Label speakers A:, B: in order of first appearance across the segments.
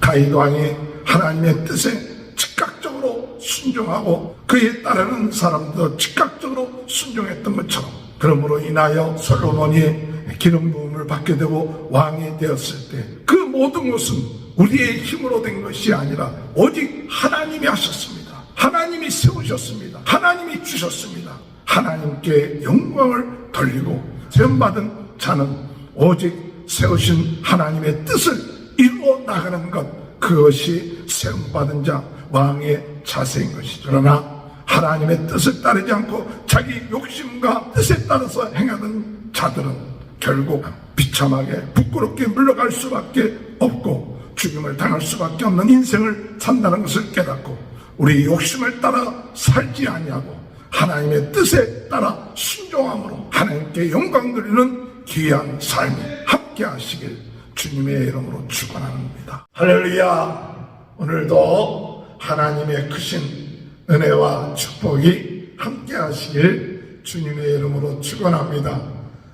A: 다윗 왕이 하나님의 뜻에 즉각적으로 순종하고 그에 따르는 사람도 즉각적으로 순종했던 것처럼, 그러므로 인하여 솔로몬이 기름 부음을 받게 되고 왕이 되었을 때 그 모든 것은 우리의 힘으로 된 것이 아니라 오직 하나님이 하셨습니다. 하나님이 세우셨습니다. 하나님이 주셨습니다. 하나님께 영광을 돌리고 세움받은 자는 오직 세우신 하나님의 뜻을 이루어 나가는 것, 그것이 세움받은 자 왕의 자세인 것이죠. 그러나 하나님의 뜻을 따르지 않고 자기 욕심과 뜻에 따라서 행하는 자들은 결국 비참하게 부끄럽게 물러갈 수밖에 없고 죽임을 당할 수밖에 없는 인생을 산다는 것을 깨닫고, 우리 욕심을 따라 살지 아니하고 하나님의 뜻에 따라 순종함으로 하나님께 영광 드리는 귀한 삶이 함께 하시길 주님의 이름으로 축원합니다. 할렐루야. 오늘도 하나님의 크신 은혜와 축복이 함께 하시길 주님의 이름으로 축원합니다.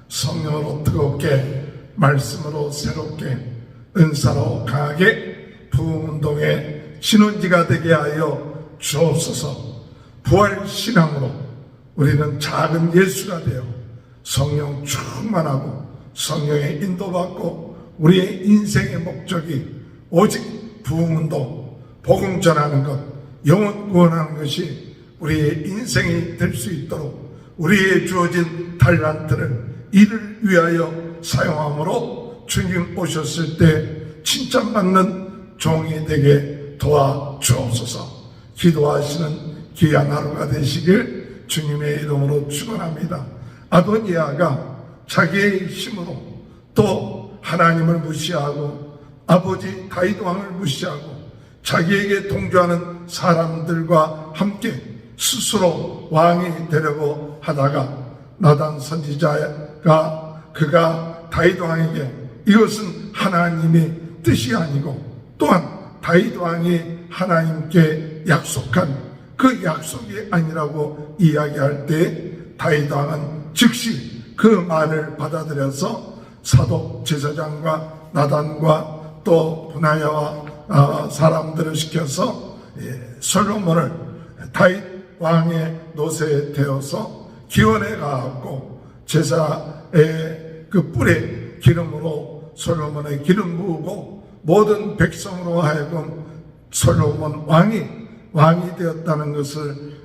A: 성령으로 뜨겁게, 말씀으로 새롭게, 은사로 강하게 부흥운동의 신혼지가 되게 하여 주옵소서. 부활신앙으로 우리는 작은 예수가 되어 성령 충만하고 성령의 인도받고 우리의 인생의 목적이 오직 부흥운동, 복음 전하는 것, 영혼 구원하는 것이 우리의 인생이 될 수 있도록 우리의 주어진 달란트를 이를 위하여 사용함으로 주님 오셨을 때 칭찬받는 종이 되게 도와주옵소서. 기도하시는 귀한 하루가 되시길 주님의 이름으로 축원합니다. 아도니아가 자기의 힘으로 또 하나님을 무시하고 아버지 다윗 왕을 무시하고 자기에게 동조하는 사람들과 함께 스스로 왕이 되려고 하다가 나단 선지자가 그가 다윗 왕에게 이것은 하나님의 뜻이 아니고 또한 다윗 왕이 하나님께 약속한 그 약속이 아니라고 이야기할 때 다윗 왕은 즉시 그 말을 받아들여서 사독 제사장과 나단과 또 분하야와 사람들을 시켜서 솔로몬을 다윗 왕의 노새에 대어서 기원에 가갖고 제사의 그 뿔에 기름으로 솔로몬의 기름 부으고 모든 백성으로 하여금 솔로몬 왕이 되었다는 것을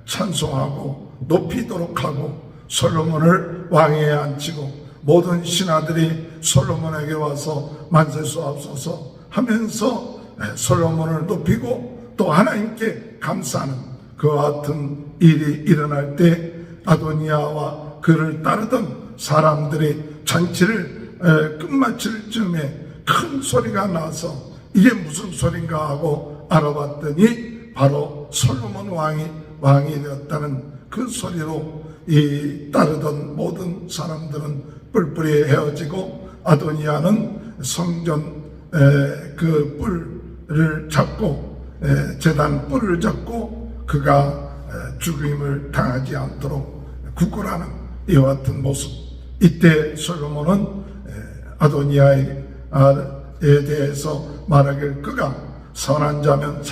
A: 찬송하고 높이도록 하고 솔로몬을 왕위에 앉히고 모든 신하들이 솔로몬에게 와서 만세수하옵소서 하면서 솔로몬을 높이고 또 하나님께 감사하는 그와 같은 일이 일어날 때 아도니아와 그를 따르던 사람들이 잔치를 끝마칠 즈음에 큰 소리가 나서 이게 무슨 소린가 하고 알아봤더니 바로 솔로몬 왕이 되었다는 그 소리로 이 따르던 모든 사람들은 뿔뿔이 헤어지고 아도니아는 성전 그 뿔을 잡고 제단 뿔을 잡고 그가 죽임을 당하지 않도록 굳건하는 이와 같은 모습. 이때 솔로몬은 아도니아에 대해서 말하길 그가 선한 자면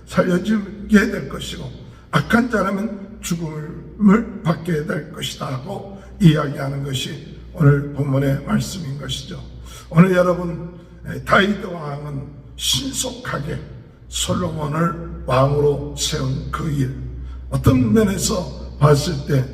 A: 살려지게 될 것이고 악한 자라면 죽음을 받게 될 것이다 하고 이야기하는 것이 오늘 본문의 말씀인 것이죠. 오늘 여러분, 다윗 왕은 신속하게 솔로몬을 왕으로 세운 그 일, 어떤 면에서 봤을 때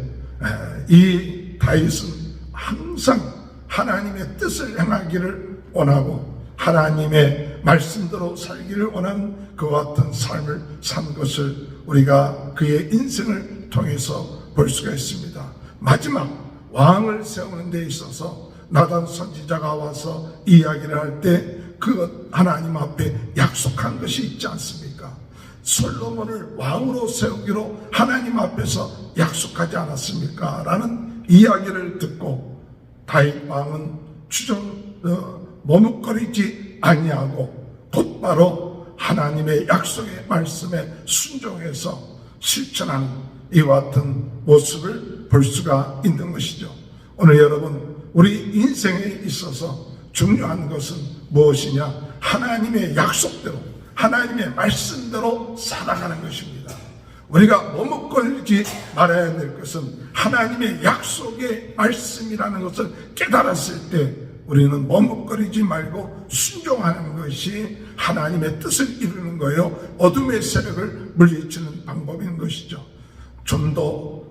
A: 이 다윗은 항상 하나님의 뜻을 행하기를 원하고 하나님의 말씀대로 살기를 원하는 그와 같은 삶을 산 것을 우리가 그의 인생을 통해서 볼 수가 있습니다. 마지막 왕을 세우는 데 있어서 나단 선지자가 와서 이야기를 할 때 그 하나님 앞에 약속한 것이 있지 않습니까? 솔로몬을 왕으로 세우기로 하나님 앞에서 약속하지 않았습니까? 라는 이야기를 듣고 다윗 왕은 머뭇거리지 아니하고 곧바로 하나님의 약속의 말씀에 순종해서 실천하는 이와 같은 모습을 볼 수가 있는 것이죠. 오늘 여러분, 우리 인생에 있어서 중요한 것은 무엇이냐? 하나님의 약속대로, 하나님의 말씀대로 살아가는 것입니다. 우리가 머뭇거리지 말아야 될 것은 하나님의 약속의 말씀이라는 것을 깨달았을 때 우리는 머뭇거리지 말고 순종하는 것이 하나님의 뜻을 이루는 거예요. 어둠의 세력을 물리치는 방법인 것이죠. 좀 더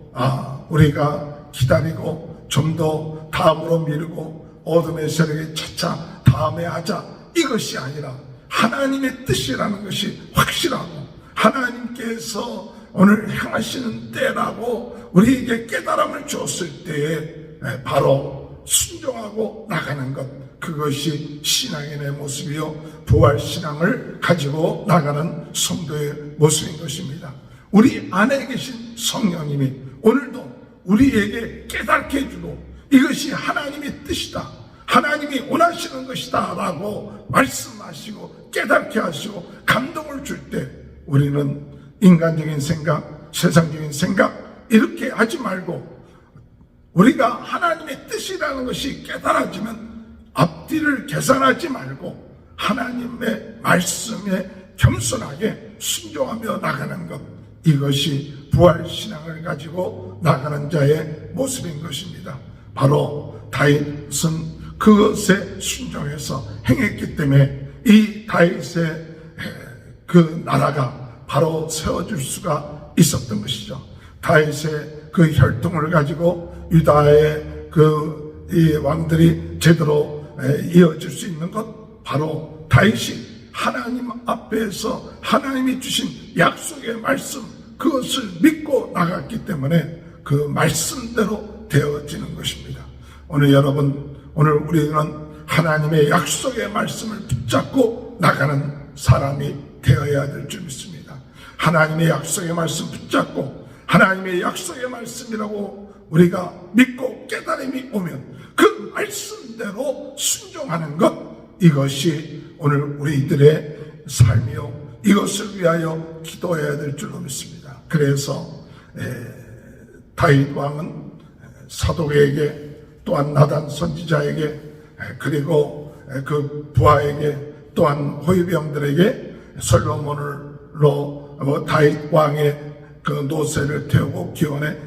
A: 우리가 기다리고 좀 더 다음으로 미루고 어둠의 세력에 차차 다음에 하자, 이것이 아니라 하나님의 뜻이라는 것이 확실하고 하나님께서 오늘 행하시는 때라고 우리에게 깨달음을 줬을 때에 바로 순종하고 나가는 것, 그것이 신앙인의 모습이요 부활신앙을 가지고 나가는 성도의 모습인 것입니다. 우리 안에 계신 성령님이 오늘도 우리에게 깨닫게 해주고 이것이 하나님의 뜻이다, 하나님이 원하시는 것이다 라고 말씀하시고 깨닫게 하시고 감동을 줄 때 우리는 인간적인 생각, 세상적인 생각 이렇게 하지 말고 우리가 하나님의 뜻이라는 것이 깨달아지면 앞뒤를 계산하지 말고 하나님의 말씀에 겸손하게 순종하며 나가는 것, 이것이 부활신앙을 가지고 나가는 자의 모습인 것입니다. 바로 다윗은 그것에 순종해서 행했기 때문에 이 다윗의 그 나라가 바로 세워질 수가 있었던 것이죠. 다윗의 그 혈통을 가지고 유다의 이 왕들이 제대로 이어질 수 있는 것, 바로 다윗이 하나님 앞에서 하나님이 주신 약속의 말씀, 그것을 믿고 나갔기 때문에 그 말씀대로 되어지는 것입니다. 오늘 여러분, 오늘 우리는 하나님의 약속의 말씀을 붙잡고 나가는 사람이 되어야 될 줄 믿습니다. 하나님의 약속의 말씀 붙잡고 하나님의 약속의 말씀이라고 우리가 믿고 깨달음이 오면 그 말씀대로 순종하는 것, 이것이 오늘 우리들의 삶이요 이것을 위하여 기도해야 될 줄로 믿습니다. 그래서 다윗 왕은 사독에게 또한 나단 선지자에게 그리고 그 부하에게 또한 호위병들에게 솔로몬으로 다윗 왕의 그 노새를 태우고 기원에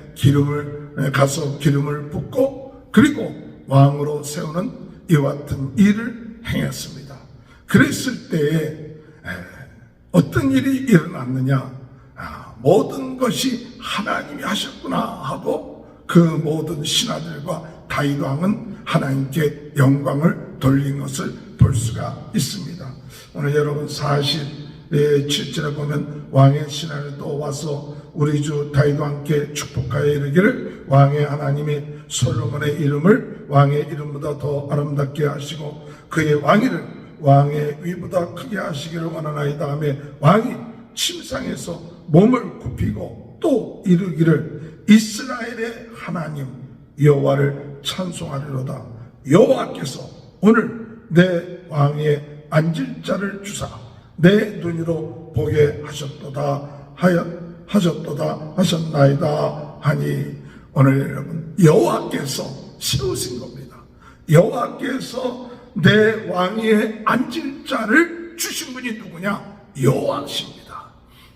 A: 가서 기름을 붓고 그리고 왕으로 세우는 이와 같은 일을 행했습니다. 그랬을 때에 어떤 일이 일어났느냐, 모든 것이 하나님이 하셨구나 하고 그 모든 신하들과 다윗 왕은 하나님께 영광을 돌린 것을 볼 수가 있습니다. 오늘 여러분 47절에 보면 왕의 신하를 또 와서 우리 주 다윗 왕께 축복하여 이르기를 왕의 하나님이 솔로몬의 이름을 왕의 이름보다 더 아름답게 하시고 그의 왕위를 왕의 위보다 크게 하시기를 원하나이다 하며 왕이 침상에서 몸을 굽히고 또 이르기를 이스라엘의 하나님 여호와를 찬송하리로다. 여호와께서 오늘 내 왕의 앉을 자를 주사 내 눈으로 보게 하셨나이다 하니, 오늘 여러분 여호와께서 세우신 겁니다. 여호와께서 내 왕위에 앉을 자를 주신 분이 누구냐? 여호와십니다.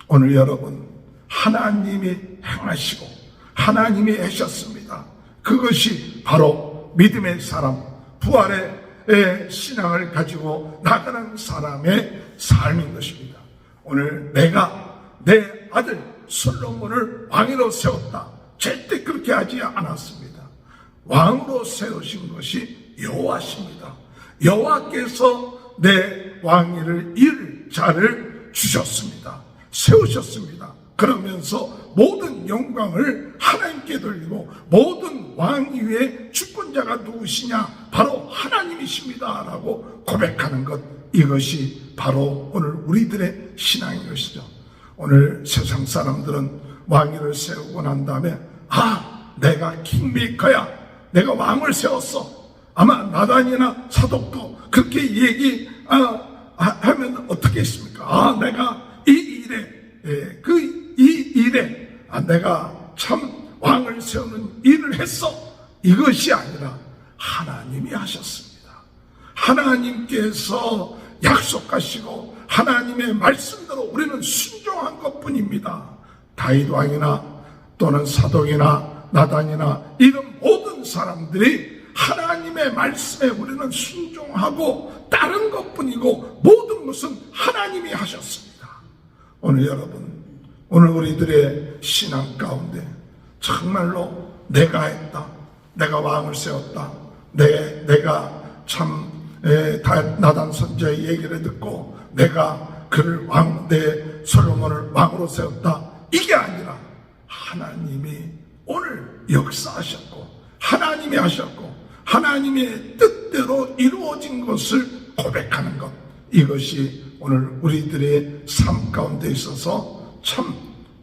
A: 오늘 여러분 하나님이 행하시고 하나님이 하셨습니다. 그것이 바로 믿음의 사람, 부활의 신앙을 가지고 나가는 사람의 삶인 것입니다. 오늘 내가 내 아들 솔로몬을 왕으로 세웠다, 절대 그렇게 하지 않았습니다. 왕으로 세우신 것이 여호와십니다. 여호와께서 내 왕위를 이을 자를 주셨습니다. 세우셨습니다. 그러면서 모든 영광을 하나님께 돌리고 모든 왕위의 주권자가 누구시냐? 바로 하나님이십니다 라고 고백하는 것, 이것이 바로 오늘 우리들의 신앙인 것이죠. 오늘 세상 사람들은 왕위를 세우고 난 다음에 내가 킹메이커야, 내가 왕을 세웠어. 아마 나단이나 사독도 그렇게 하면 어떻게 했습니까? 내가 이 일에 내가 참 왕을 세우는 일을 했어. 이것이 아니라 하나님이 하셨습니다. 하나님께서 약속하시고 하나님의 말씀대로 우리는 순종한 것뿐입니다. 다윗 왕이나 또는 사독이나 나단이나 이런 모든 사람들이 하나님의 말씀에 우리는 순종하고 따른 것뿐이고 모든 것은 하나님이 하셨습니다. 오늘 여러분, 오늘 우리들의 신앙 가운데 정말로 내가 했다, 내가 왕을 세웠다, 내가 참 나단 선지자의 얘기를 듣고 내가 그를 내 솔로몬을 왕으로 세웠다, 이게 아니라 하나님이 오늘 역사하셨고 하나님이 하셨고 하나님의 뜻대로 이루어진 것을 고백하는 것, 이것이 오늘 우리들의 삶 가운데 있어서 참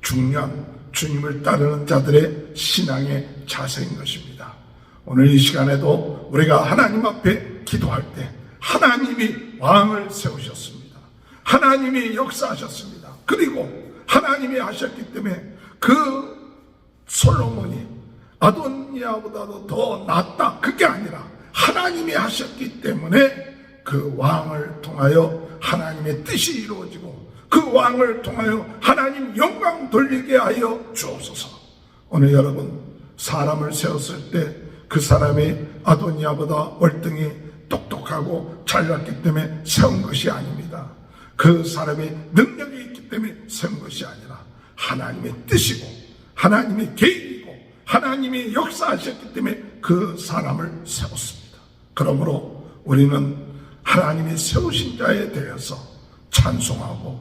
A: 중요한 주님을 따르는 자들의 신앙의 자세인 것입니다. 오늘 이 시간에도 우리가 하나님 앞에 기도할 때 하나님이 왕을 세우셨습니다. 하나님이 역사하셨습니다. 그리고 하나님이 하셨기 때문에 그 솔로몬이 아도니아보다도 더 낫다, 그게 아니라 하나님이 하셨기 때문에 그 왕을 통하여 하나님의 뜻이 이루어지고 그 왕을 통하여 하나님 영광 돌리게 하여 주옵소서. 오늘 여러분, 사람을 세웠을 때 그 사람이 아도니아보다 월등히 똑똑하고 잘났기 때문에 세운 것이 아닙니다. 그 사람이 능력이 있기 때문에 세운 것이 아니라 하나님의 뜻이고 하나님의 계획이고 하나님이 역사하셨기 때문에 그 사람을 세웠습니다. 그러므로 우리는 하나님이 세우신 자에 대해서 찬송하고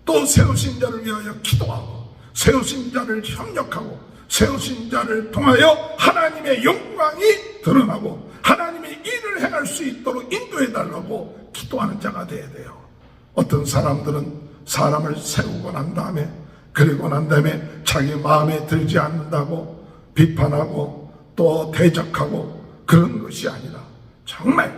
A: 또 세우신 자를 위하여 기도하고 세우신 자를 협력하고 세우신 자를 통하여 하나님의 영광이 드러나고 하나님의 일을 행할 수 있도록 인도해달라고 기도하는 자가 되어야 돼요. 어떤 사람들은 사람을 세우고 난 다음에 그리고 난 다음에 자기 마음에 들지 않는다고 비판하고 또 대적하고 그런 것이 아니라 정말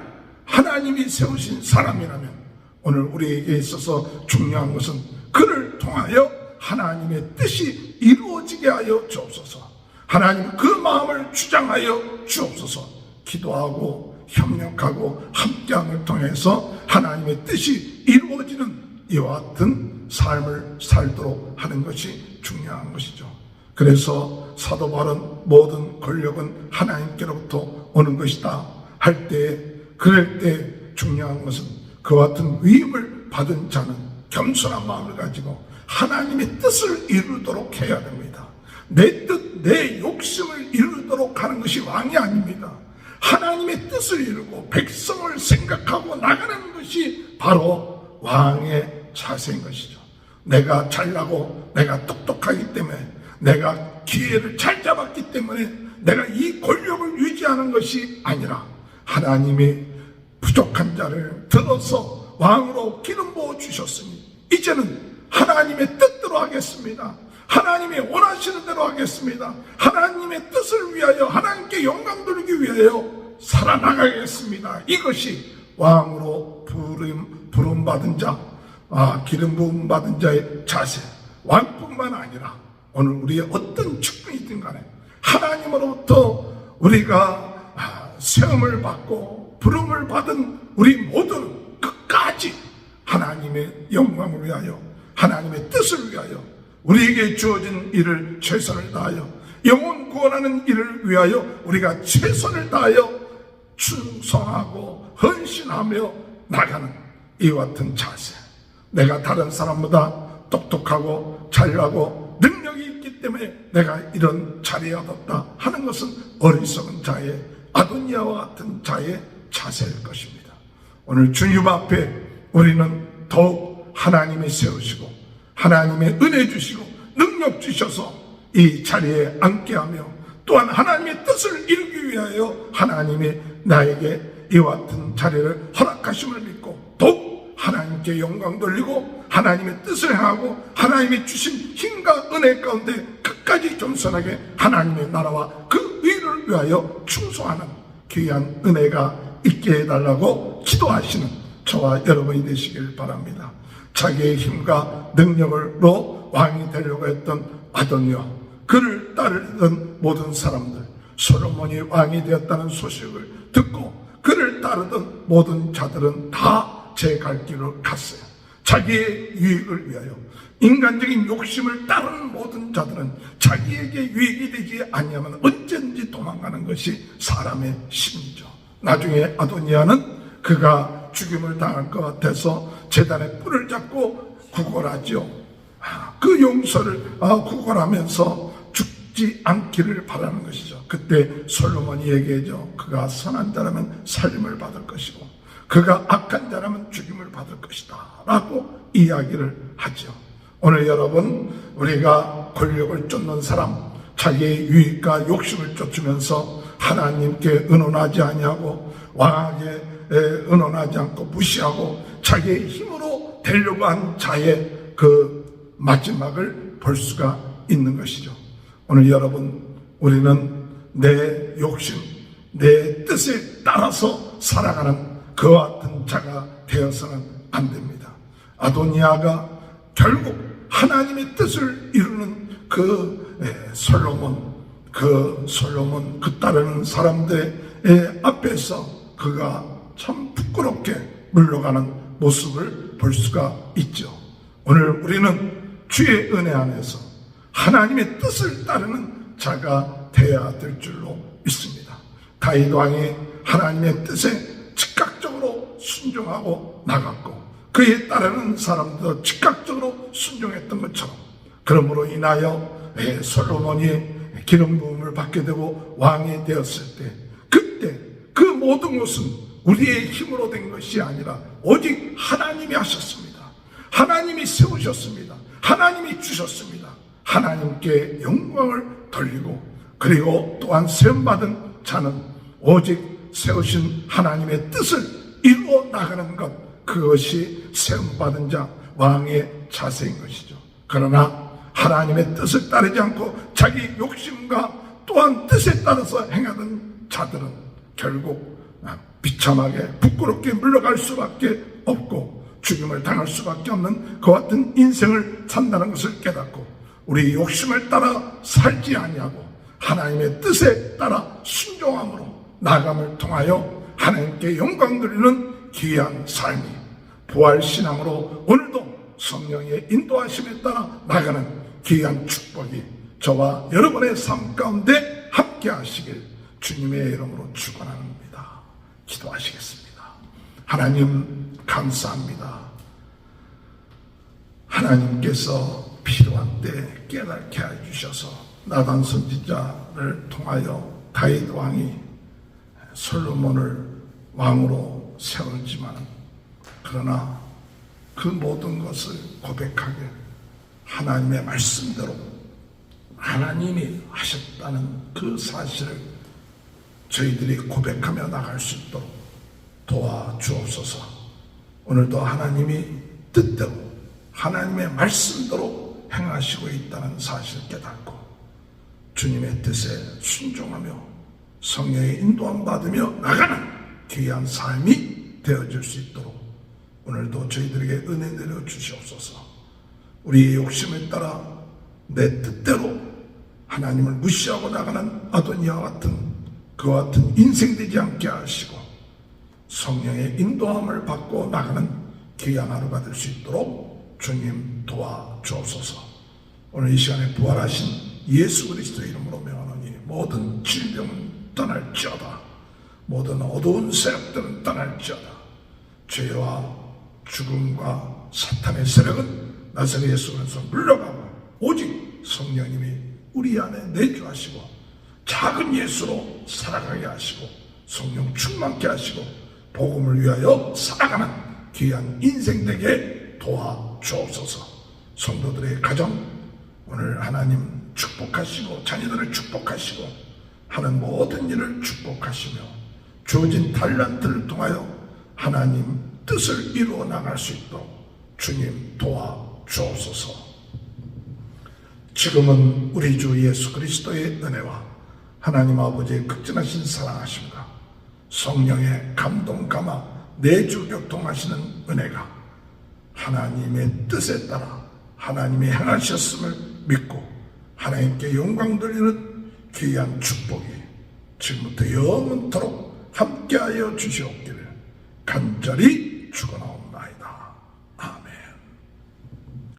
A: 하나님이 세우신 사람이라면 오늘 우리에게 있어서 중요한 것은 그를 통하여 하나님의 뜻이 이루어지게 하여 주옵소서. 하나님 그 마음을 주장하여 주옵소서. 기도하고 협력하고 함께함을 통해서 하나님의 뜻이 이루어지는 이와 같은 삶을 살도록 하는 것이 중요한 것이죠. 그래서 사도 바울은 모든 권력은 하나님께로부터 오는 것이다 할 때, 그럴 때 중요한 것은 그와 같은 위임을 받은 자는 겸손한 마음을 가지고 하나님의 뜻을 이루도록 해야 됩니다. 내 뜻, 내 욕심을 이루도록 하는 것이 왕이 아닙니다. 하나님의 뜻을 이루고 백성을 생각하고 나가는 것이 바로 왕의 자세인 것이죠. 내가 잘나고 내가 똑똑하기 때문에 내가 기회를 잘 잡았기 때문에 내가 이 권력을 유지하는 것이 아니라 하나님이 부족한 자를 들어서 왕으로 기름 부어 주셨으니 이제는 하나님의 뜻대로 하겠습니다. 하나님이 원하시는 대로 하겠습니다. 하나님의 뜻을 위하여 하나님께 영광 돌리기 위하여 살아나가겠습니다. 이것이 왕으로 부름받은 자, 기름 부음 받은 자의 자세. 왕뿐만 아니라 오늘 우리의 어떤 측면이든 간에 하나님으로부터 우리가 세움을 받고 부름을 받은 우리 모두는 끝까지 하나님의 영광을 위하여 하나님의 뜻을 위하여 우리에게 주어진 일을 최선을 다하여 영혼 구원하는 일을 위하여 우리가 최선을 다하여 충성하고 헌신하며 나가는 이와 같은 자세. 내가 다른 사람보다 똑똑하고 잘나고 능력이 있기 때문에 내가 이런 자리에 얻었다 하는 것은 어리석은 자의 아도니아와 같은 자의 자세일 것입니다. 오늘 주님 앞에 우리는 더욱 하나님이 세우시고 하나님의 은혜 주시고 능력 주셔서 이 자리에 앉게하며 또한 하나님의 뜻을 이루기 위하여 하나님이 나에게 이와 같은 자리를 허락하심을 믿고 더욱 하나님께 영광 돌리고 하나님의 뜻을 행하고 하나님이 주신 힘과 은혜 가운데 끝까지 겸손하게 하나님의 나라와 그 의를 위하여 충성하는 귀한 은혜가 있게 해달라고 기도하시는 저와 여러분이 되시길 바랍니다. 자기의 힘과 능력으로 왕이 되려고 했던 아도니아, 그를 따르던 모든 사람들, 솔로몬이 왕이 되었다는 소식을 듣고 그를 따르던 모든 자들은 다 제 갈 길을 갔어요. 자기의 유익을 위하여. 인간적인 욕심을 따르는 모든 자들은 자기에게 유익이 되지 아니하면 언제든지 도망가는 것이 사람의 심리죠. 나중에 아도니아는 그가 죽임을 당할 것 같아서 제단에 뿔을 잡고 구걸하죠. 그 용서를 구걸하면서 죽지 않기를 바라는 것이죠. 그때 솔로몬이 얘기하죠. 그가 선한 자라면 살림을 받을 것이고 그가 악한 자라면 죽임을 받을 것이다 라고 이야기를 하죠. 오늘 여러분, 우리가 권력을 쫓는 사람, 자기의 유익과 욕심을 쫓으면서 하나님께 의논하지 아니하고 왕에게 의논하지 않고 무시하고 자기의 힘으로 되려고 한 자의 그 마지막을 볼 수가 있는 것이죠. 오늘 여러분, 우리는 내 욕심, 내 뜻에 따라서 살아가는 그와 같은 자가 되어서는 안 됩니다. 아도니아가 결국 하나님의 뜻을 이루는 그 솔로몬 그 따르는 사람들의 앞에서 그가 참 부끄럽게 물러가는 모습을 볼 수가 있죠. 오늘 우리는 주의 은혜 안에서 하나님의 뜻을 따르는 자가 되어야 될 줄로 믿습니다. 다윗 왕이 하나님의 뜻에 즉각적으로 순종하고 나갔고 그에 따르는 사람도 즉각적으로 순종했던 것처럼, 그러므로 인하여 솔로몬이 기름 부음을 받게 되고 왕이 되었을 때, 그때 그 모든 것은 우리의 힘으로 된 것이 아니라 오직 하나님이 하셨습니다. 하나님이 세우셨습니다. 하나님이 주셨습니다. 하나님께 영광을 돌리고, 그리고 또한 세움받은 자는 오직 세우신 하나님의 뜻을 이루어 나가는 것, 그것이 세움받은 자, 왕의 자세인 것이죠. 그러나 하나님의 뜻을 따르지 않고 자기 욕심과 또한 뜻에 따라서 행하던 자들은 결국 비참하게 부끄럽게 물러갈 수밖에 없고 죽임을 당할 수밖에 없는 그와 같은 인생을 산다는 것을 깨닫고, 우리 욕심을 따라 살지 아니하고 하나님의 뜻에 따라 순종함으로 나감을 통하여 하나님께 영광 돌리는 귀한 삶이, 부활신앙으로 오늘도 성령의 인도하심에 따라 나가는 귀한 축복이 저와 여러분의 삶 가운데 함께 하시길 주님의 이름으로 축원합니다. 기도하시겠습니다. 하나님 감사합니다. 하나님께서 필요한 때 깨닫게 해주셔서 나단 선지자를 통하여 다윗 왕이 솔로몬을 왕으로 세우지만, 그러나 그 모든 것을 고백하게 하나님의 말씀대로 하나님이 하셨다는 그 사실을 저희들이 고백하며 나갈 수 있도록 도와주옵소서. 오늘도 하나님이 뜻대로 하나님의 말씀대로 행하시고 있다는 사실을 깨닫고 주님의 뜻에 순종하며 성령의 인도함 받으며 나가는 귀한 삶이 되어질 수 있도록 오늘도 저희들에게 은혜 내려 주시옵소서. 우리의 욕심에 따라 내 뜻대로 하나님을 무시하고 나가는 아도니아와 같은 그와 같은 인생 되지 않게 하시고 성령의 인도함을 받고 나가는 귀한 하루가 될 수 있도록 주님 도와주옵소서. 오늘 이 시간에 부활하신 예수 그리스도의 이름으로 명하노니 모든 질병은 떠날지어다. 모든 어두운 세력들은 떠날지어다. 죄와 죽음과 사탄의 세력은 나사렛 예수 그리스도에서 물러가고 오직 성령님이 우리 안에 내주하시고 작은 예수로 살아가게 하시고 성령 충만케 하시고 복음을 위하여 살아가는 귀한 인생 되게 도와주옵소서. 성도들의 가정 오늘 하나님 축복하시고 자녀들을 축복하시고 하는 모든 일을 축복하시며 주어진 달란트를 통하여 하나님 뜻을 이루어 나갈 수 있도록 주님 도와주옵소서. 지금은 우리 주 예수 그리스도의 은혜와 하나님 아버지의 극진하신 사랑하심과 성령의 감동 감화 내주 교통하시는 은혜가 하나님의 뜻에 따라 하나님이 행하셨음을 믿고 하나님께 영광 돌리는 귀한 축복이 지금부터 영원토록 함께하여 주시옵기를 간절히 축원하옵나이다.